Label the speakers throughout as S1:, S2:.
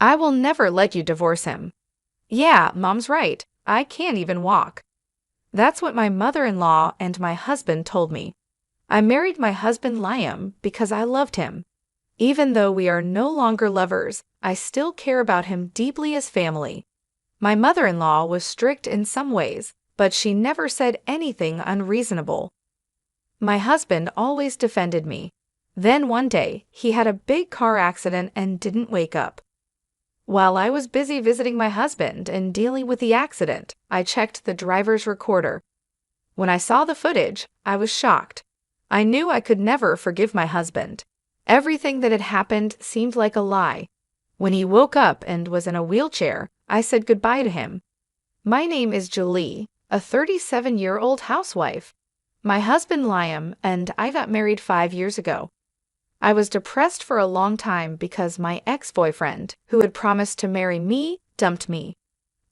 S1: I will never let you divorce him. Yeah, Mom's right. I can't even walk. That's what my mother-in-law and my husband told me. I married my husband Liam because I loved him. Even though we are no longer lovers, I still care about him deeply as family. My mother-in-law was strict in some ways, but she never said anything unreasonable. My husband always defended me. Then one day, he had a big car accident and didn't wake up. While I was busy visiting my husband and dealing with the accident, I checked the driver's recorder. When I saw the footage, I was shocked. I knew I could never forgive my husband. Everything that had happened seemed like a lie. When he woke up and was in a wheelchair, I said goodbye to him. My name is Julie, a 37-year-old housewife. My husband Liam and I got married 5 years ago. I was depressed for a long time because my ex-boyfriend, who had promised to marry me, dumped me.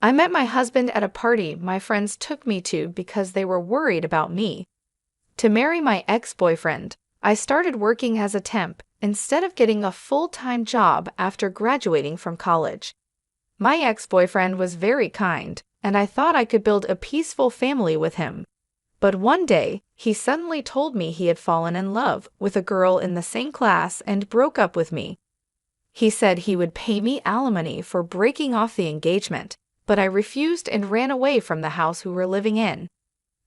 S1: I met my husband at a party my friends took me to because they were worried about me. To marry my ex-boyfriend, I started working as a temp instead of getting a full-time job after graduating from college. My ex-boyfriend was very kind, and I thought I could build a peaceful family with him. But one day, he suddenly told me he had fallen in love with a girl in the same class and broke up with me. He said he would pay me alimony for breaking off the engagement, but I refused and ran away from the house we were living in.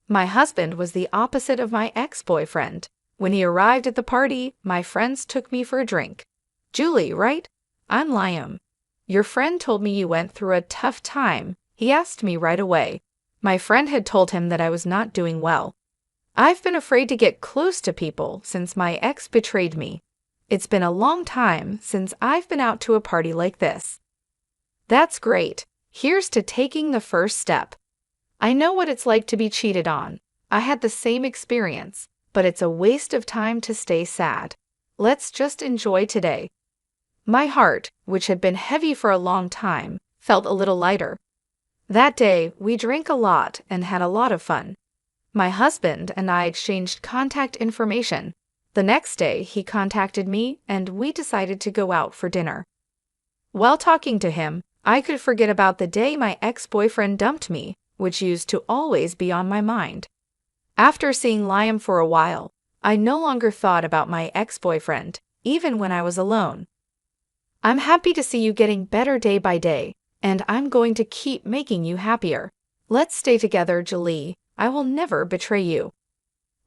S1: My husband was the opposite of my ex-boyfriend. When he arrived at the party, my friends took me for a drink. Julie, right? I'm Liam. Your friend told me you went through a tough time. He asked me right away. My friend had told him that I was not doing well. I've been afraid to get close to people since my ex betrayed me. It's been a long time since I've been out to a party like this. That's great. Here's to taking the first step. I know what it's like to be cheated on. I had the same experience, but it's a waste of time to stay sad. Let's just enjoy today. My heart, which had been heavy for a long time, felt a little lighter. That day, we drank a lot and had a lot of fun. My husband and I exchanged contact information. The next day, he contacted me and we decided to go out for dinner. While talking to him, I could forget about the day my ex-boyfriend dumped me, which used to always be on my mind. After seeing Liam for a while, I no longer thought about my ex-boyfriend, even when I was alone. I'm happy to see you getting better day by day, and I'm going to keep making you happier. Let's stay together, Julie. I will never betray you.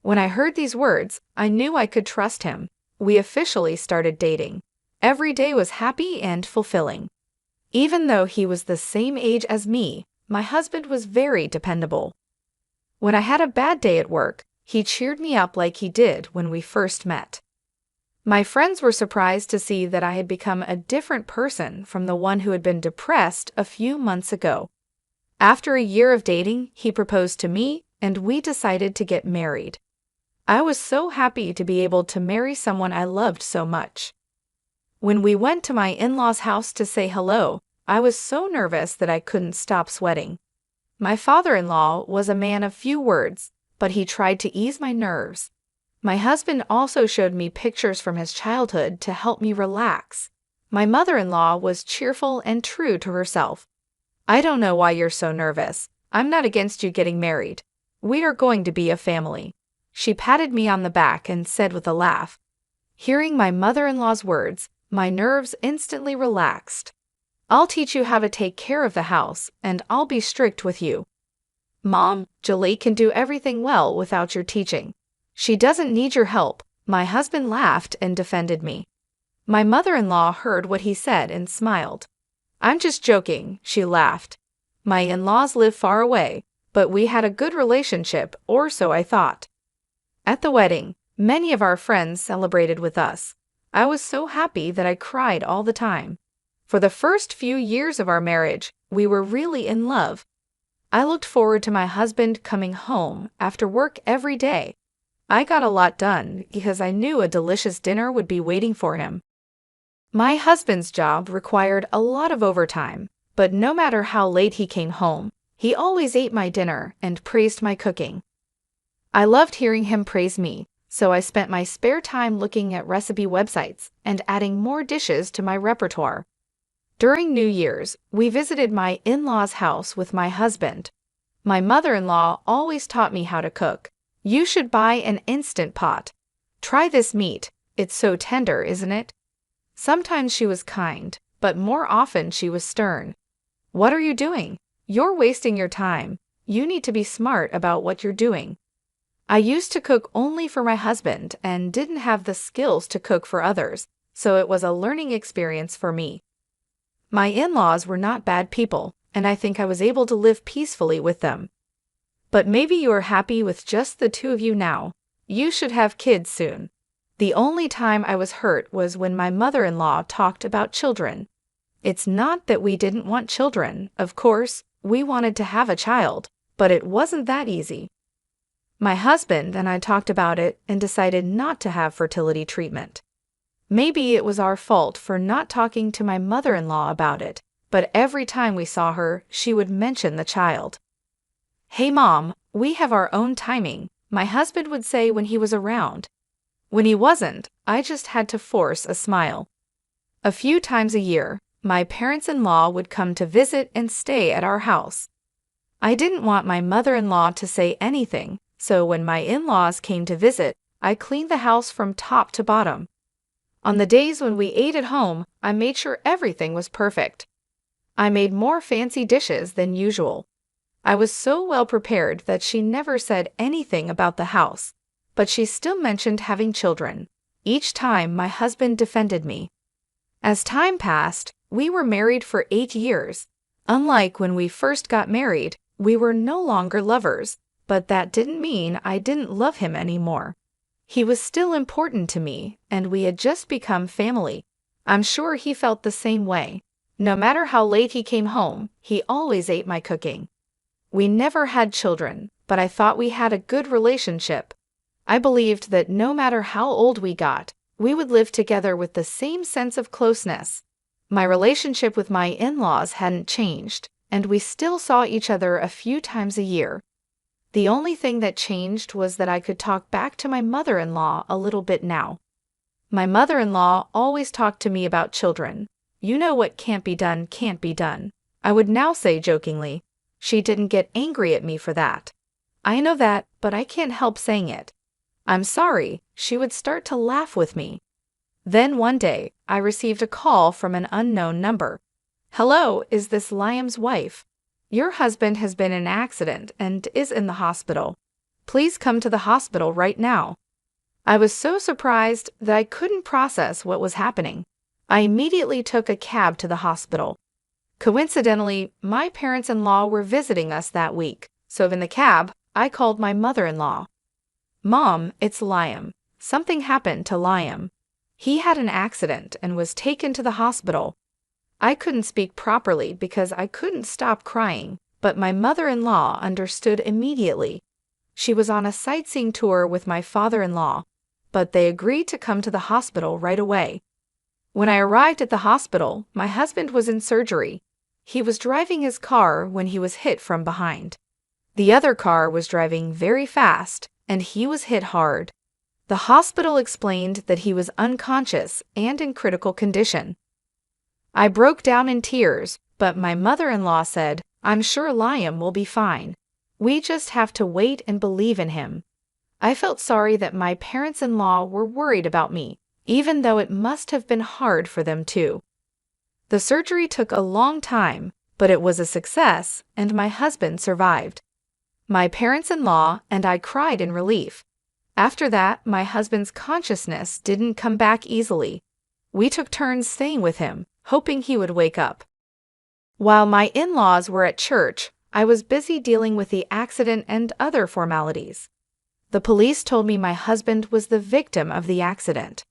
S1: When I heard these words, I knew I could trust him. We officially started dating. Every day was happy and fulfilling. Even though he was the same age as me, my husband was very dependable. When I had a bad day at work, he cheered me up like he did when we first met. My friends were surprised to see that I had become a different person from the one who had been depressed a few months ago. After a year of dating, he proposed to me, and we decided to get married. I was so happy to be able to marry someone I loved so much. When we went to my in-laws' house to say hello, I was so nervous that I couldn't stop sweating. My father-in-law was a man of few words, but he tried to ease my nerves. My husband also showed me pictures from his childhood to help me relax. My mother-in-law was cheerful and true to herself. I don't know why you're so nervous. I'm not against you getting married. We are going to be a family. She patted me on the back and said with a laugh. Hearing my mother-in-law's words, my nerves instantly relaxed. I'll teach you how to take care of the house, and I'll be strict with you. Mom, Julie can do everything well without your teaching. She doesn't need your help. My husband laughed and defended me. My mother-in-law heard what he said and smiled. I'm just joking, she laughed. My in-laws live far away, but we had a good relationship, or so I thought. At the wedding, many of our friends celebrated with us. I was so happy that I cried all the time. For the first few years of our marriage, we were really in love. I looked forward to my husband coming home after work every day. I got a lot done because I knew a delicious dinner would be waiting for him. My husband's job required a lot of overtime, but no matter how late he came home, he always ate my dinner and praised my cooking. I loved hearing him praise me, so I spent my spare time looking at recipe websites and adding more dishes to my repertoire. During New Year's, we visited my in-laws' house with my husband. My mother-in-law always taught me how to cook. You should buy an Instant Pot. Try this meat. It's so tender, isn't it? Sometimes she was kind, but more often she was stern. What are you doing? You're wasting your time. You need to be smart about what you're doing. I used to cook only for my husband and didn't have the skills to cook for others, so it was a learning experience for me. My in-laws were not bad people, and I think I was able to live peacefully with them. But maybe you are happy with just the two of you now. You should have kids soon. The only time I was hurt was when my mother-in-law talked about children. It's not that we didn't want children, of course, we wanted to have a child, but it wasn't that easy. My husband and I talked about it and decided not to have fertility treatment. Maybe it was our fault for not talking to my mother-in-law about it, but every time we saw her, she would mention the child. "Hey Mom, we have our own timing," my husband would say when he was around. When he wasn't, I just had to force a smile. A few times a year, my parents-in-law would come to visit and stay at our house. I didn't want my mother-in-law to say anything, so when my in-laws came to visit, I cleaned the house from top to bottom. On the days when we ate at home, I made sure everything was perfect. I made more fancy dishes than usual. I was so well prepared that she never said anything about the house, but she still mentioned having children. Each time my husband defended me. As time passed, we were married for 8 years. Unlike when we first got married, we were no longer lovers, but that didn't mean I didn't love him anymore. He was still important to me, and we had just become family. I'm sure he felt the same way. No matter how late he came home, he always ate my cooking. We never had children, but I thought we had a good relationship. I believed that no matter how old we got, we would live together with the same sense of closeness. My relationship with my in-laws hadn't changed, and we still saw each other a few times a year. The only thing that changed was that I could talk back to my mother-in-law a little bit now. My mother-in-law always talked to me about children. You know what can't be done can't be done, I would now say jokingly. She didn't get angry at me for that. I know that, but I can't help saying it. I'm sorry, she would start to laugh with me. Then one day, I received a call from an unknown number. "Hello, is this Liam's wife? Your husband has been in an accident and is in the hospital. Please come to the hospital right now." I was so surprised that I couldn't process what was happening. I immediately took a cab to the hospital. Coincidentally, my parents-in-law were visiting us that week, so in the cab, I called my mother-in-law. "Mom, it's Liam. Something happened to Liam. He had an accident and was taken to the hospital." I couldn't speak properly because I couldn't stop crying, but my mother-in-law understood immediately. She was on a sightseeing tour with my father-in-law, but they agreed to come to the hospital right away. When I arrived at the hospital, my husband was in surgery. He was driving his car when he was hit from behind. The other car was driving very fast, and he was hit hard. The hospital explained that he was unconscious and in critical condition. I broke down in tears, but my mother-in-law said, "I'm sure Liam will be fine. We just have to wait and believe in him." I felt sorry that my parents-in-law were worried about me, even though it must have been hard for them too. The surgery took a long time, but it was a success, and my husband survived. My parents-in-law and I cried in relief. After that, my husband's consciousness didn't come back easily. We took turns staying with him, hoping he would wake up. While my in-laws were at church, I was busy dealing with the accident and other formalities. The police told me my husband was the victim of the accident.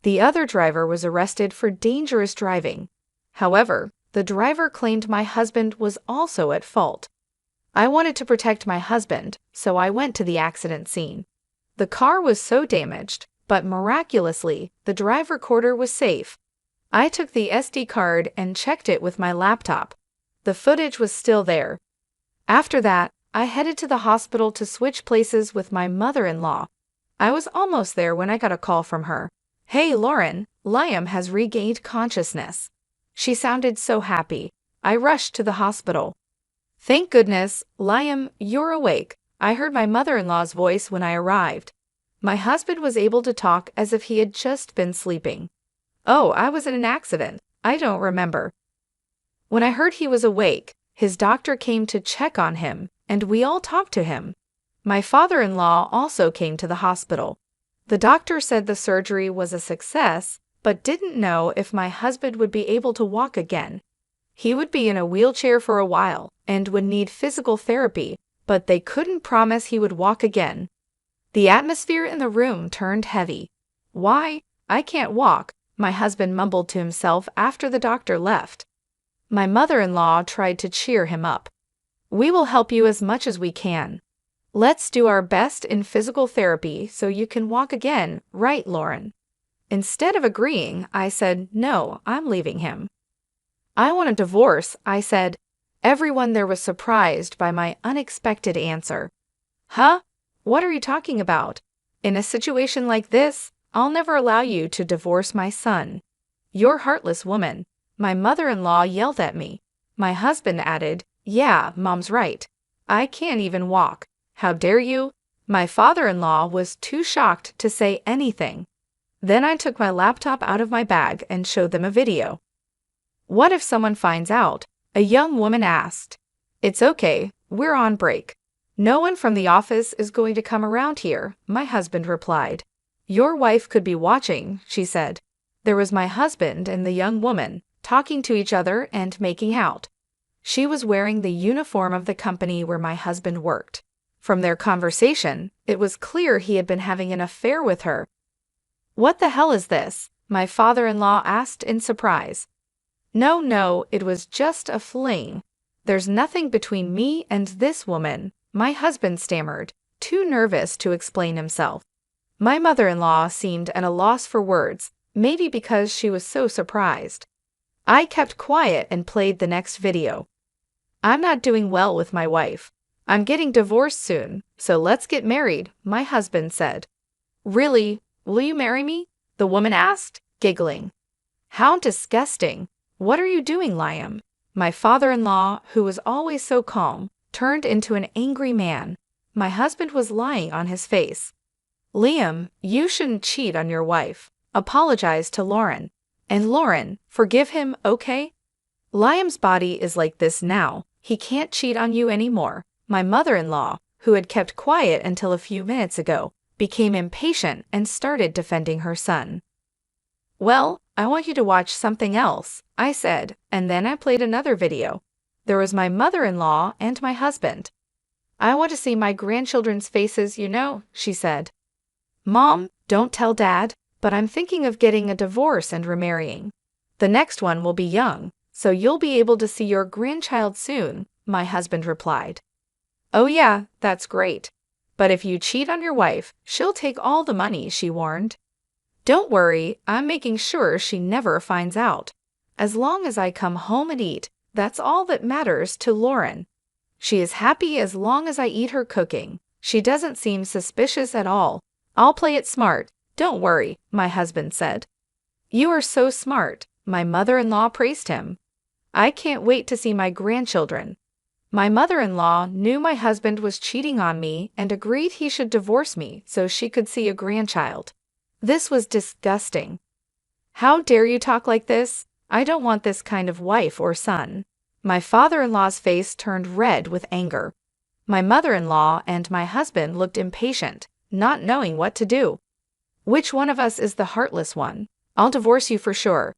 S1: The other driver was arrested for dangerous driving. However, the driver claimed my husband was also at fault. I wanted to protect my husband, so I went to the accident scene. The car was so damaged, but miraculously, the drive recorder was safe. I took the SD card and checked it with my laptop. The footage was still there. After that, I headed to the hospital to switch places with my mother-in-law. I was almost there when I got a call from her. "Hey Lauren, Liam has regained consciousness. She sounded so happy. I rushed to the hospital. Thank goodness, Liam, you're awake. I heard my mother-in-law's voice when I arrived. My husband was able to talk as if he had just been sleeping. Oh, I was in an accident. I don't remember. When I heard he was awake, his doctor came to check on him, and we all talked to him. My father-in-law also came to the hospital. The doctor said the surgery was a success, but didn't know if my husband would be able to walk again. He would be in a wheelchair for a while and would need physical therapy, but they couldn't promise he would walk again. The atmosphere in the room turned heavy. Why? I can't walk, my husband mumbled to himself after the doctor left. My mother-in-law tried to cheer him up. We will help you as much as we can. Let's do our best in physical therapy so you can walk again, right, Lauren? Instead of agreeing, I said, no, I'm leaving him. I want a divorce, I said. Everyone there was surprised by my unexpected answer. Huh? What are you talking about? In a situation like this, I'll never allow you to divorce my son. You're a heartless woman. My mother-in-law yelled at me. My husband added, yeah, Mom's right. I can't even walk. How dare you? My father-in-law was too shocked to say anything. Then I took my laptop out of my bag and showed them a video. What if someone finds out? A young woman asked. It's okay, we're on break. No one from the office is going to come around here, my husband replied. Your wife could be watching, she said. There was my husband and the young woman, talking to each other and making out. She was wearing the uniform of the company where my husband worked. From their conversation, it was clear he had been having an affair with her. What the hell is this? My father-in-law asked in surprise. No, it was just a fling. There's nothing between me and this woman, my husband stammered, too nervous to explain himself. My mother-in-law seemed at a loss for words, maybe because she was so surprised. I kept quiet and played the next video. I'm not doing well with my wife. I'm getting divorced soon, so let's get married, my husband said. Really? Will you marry me? The woman asked, giggling. How disgusting. What are you doing, Liam? My father-in-law, who was always so calm, turned into an angry man. My husband was lying on his face. Liam, you shouldn't cheat on your wife. Apologize to Lauren. And Lauren, forgive him, okay? Liam's body is like this now. He can't cheat on you anymore. My mother-in-law, who had kept quiet until a few minutes ago, became impatient and started defending her son. Well, I want you to watch something else, I said, and then I played another video. There was my mother-in-law and my husband. I want to see my grandchildren's faces, she said. Mom, don't tell Dad, but I'm thinking of getting a divorce and remarrying. The next one will be young, so you'll be able to see your grandchild soon, my husband replied. Oh yeah, that's great. But if you cheat on your wife, she'll take all the money, she warned. Don't worry, I'm making sure she never finds out. As long as I come home and eat, that's all that matters to Lauren. She is happy as long as I eat her cooking. She doesn't seem suspicious at all. I'll play it smart. Don't worry, my husband said. You are so smart, my mother-in-law praised him. I can't wait to see my grandchildren. My mother-in-law knew my husband was cheating on me and agreed he should divorce me so she could see a grandchild. This was disgusting. How dare you talk like this? I don't want this kind of wife or son. My father-in-law's face turned red with anger. My mother-in-law and my husband looked impatient, not knowing what to do. Which one of us is the heartless one? I'll divorce you for sure.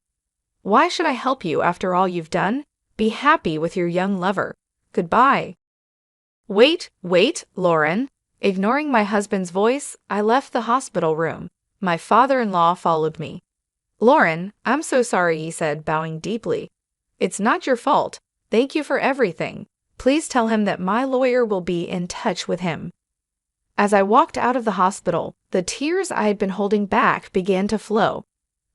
S1: Why should I help you after all you've done? Be happy with your young lover. Goodbye. Wait, Lauren. Ignoring my husband's voice, I left the hospital room. My father-in-law followed me. Lauren, I'm so sorry, he said, bowing deeply. It's not your fault. Thank you for everything. Please tell him that my lawyer will be in touch with him. As I walked out of the hospital, the tears I had been holding back began to flow.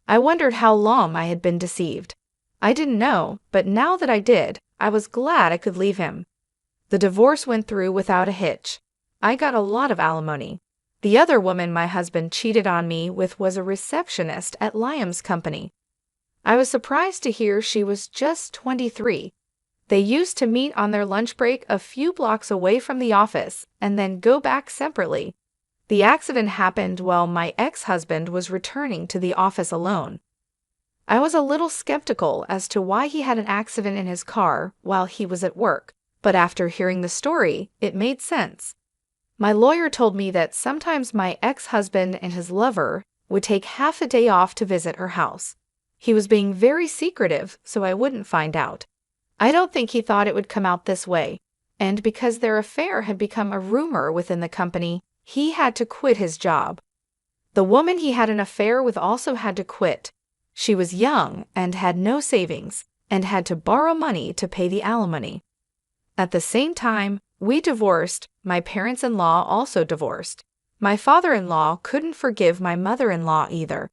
S1: I wondered how long I had been deceived. I didn't know, but now that I did, I was glad I could leave him. The divorce went through without a hitch. I got a lot of alimony. The other woman my husband cheated on me with was a receptionist at Liam's company. I was surprised to hear she was just 23. They used to meet on their lunch break a few blocks away from the office and then go back separately. The accident happened while my ex-husband was returning to the office alone. I was a little skeptical as to why he had an accident in his car while he was at work, but after hearing the story, it made sense. My lawyer told me that sometimes my ex-husband and his lover would take half a day off to visit her house. He was being very secretive, so I wouldn't find out. I don't think he thought it would come out this way, and because their affair had become a rumor within the company, he had to quit his job. The woman he had an affair with also had to quit. She was young and had no savings, and had to borrow money to pay the alimony. At the same time, we divorced. My parents-in-law also divorced. My father-in-law couldn't forgive my mother-in-law either.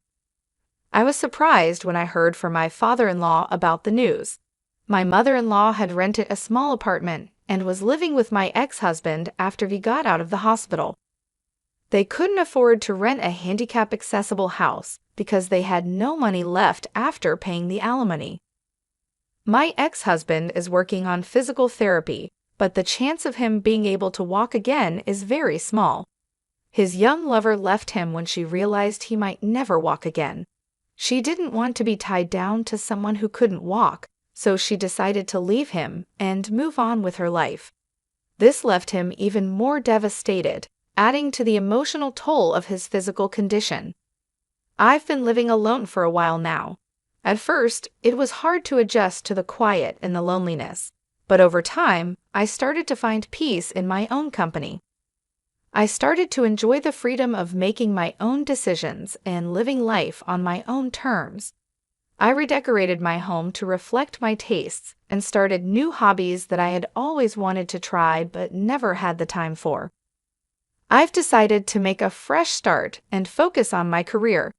S1: I was surprised when I heard from my father-in-law about the news. My mother-in-law had rented a small apartment and was living with my ex-husband after he got out of the hospital. They couldn't afford to rent a handicap-accessible house because they had no money left after paying the alimony. My ex-husband is working on physical therapy, but the chance of him being able to walk again is very small. His young lover left him when she realized he might never walk again. She didn't want to be tied down to someone who couldn't walk, so she decided to leave him and move on with her life. This left him even more devastated, adding to the emotional toll of his physical condition. I've been living alone for a while now. At first, it was hard to adjust to the quiet and the loneliness, but over time, I started to find peace in my own company. I started to enjoy the freedom of making my own decisions and living life on my own terms. I redecorated my home to reflect my tastes and started new hobbies that I had always wanted to try but never had the time for. I've decided to make a fresh start and focus on my career.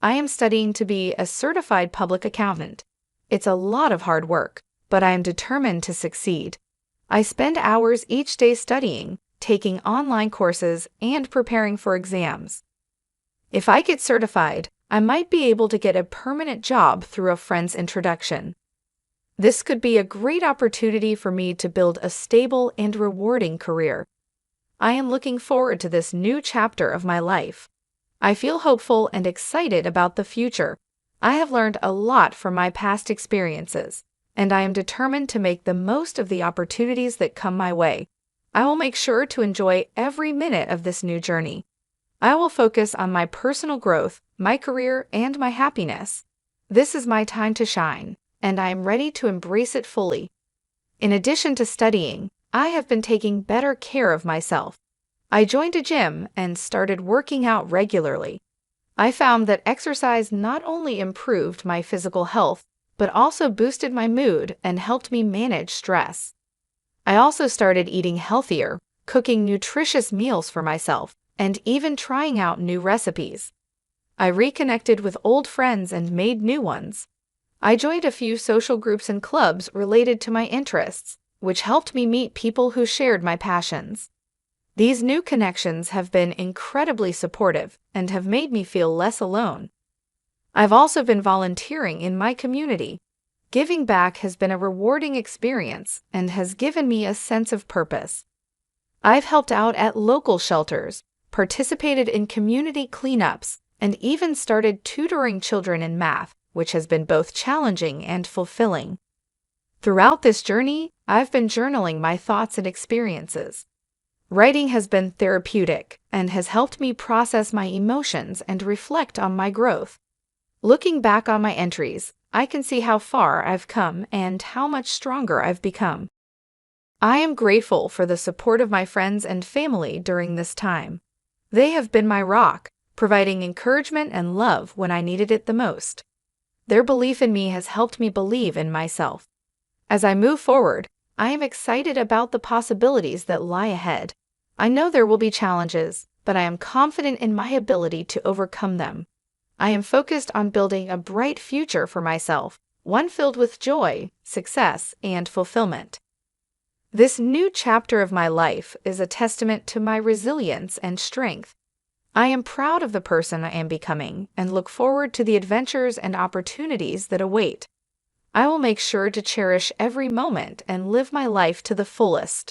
S1: I am studying to be a certified public accountant. It's a lot of hard work, but I am determined to succeed. I spend hours each day studying, taking online courses, and preparing for exams. If I get certified, I might be able to get a permanent job through a friend's introduction. This could be a great opportunity for me to build a stable and rewarding career. I am looking forward to this new chapter of my life. I feel hopeful and excited about the future. I have learned a lot from my past experiences, and I am determined to make the most of the opportunities that come my way. I will make sure to enjoy every minute of this new journey. I will focus on my personal growth, my career, and my happiness. This is my time to shine, and I am ready to embrace it fully. In addition to studying, I have been taking better care of myself. I joined a gym and started working out regularly. I found that exercise not only improved my physical health, but also boosted my mood and helped me manage stress. I also started eating healthier, cooking nutritious meals for myself, and even trying out new recipes. I reconnected with old friends and made new ones. I joined a few social groups and clubs related to my interests, which helped me meet people who shared my passions. These new connections have been incredibly supportive and have made me feel less alone. I've also been volunteering in my community. Giving back has been a rewarding experience and has given me a sense of purpose. I've helped out at local shelters, participated in community cleanups, and even started tutoring children in math, which has been both challenging and fulfilling. Throughout this journey, I've been journaling my thoughts and experiences. Writing has been therapeutic and has helped me process my emotions and reflect on my growth. Looking back on my entries, I can see how far I've come and how much stronger I've become. I am grateful for the support of my friends and family during this time. They have been my rock, providing encouragement and love when I needed it the most. Their belief in me has helped me believe in myself. As I move forward, I am excited about the possibilities that lie ahead. I know there will be challenges, but I am confident in my ability to overcome them. I am focused on building a bright future for myself, one filled with joy, success, and fulfillment. This new chapter of my life is a testament to my resilience and strength. I am proud of the person I am becoming and look forward to the adventures and opportunities that await. I will make sure to cherish every moment and live my life to the fullest.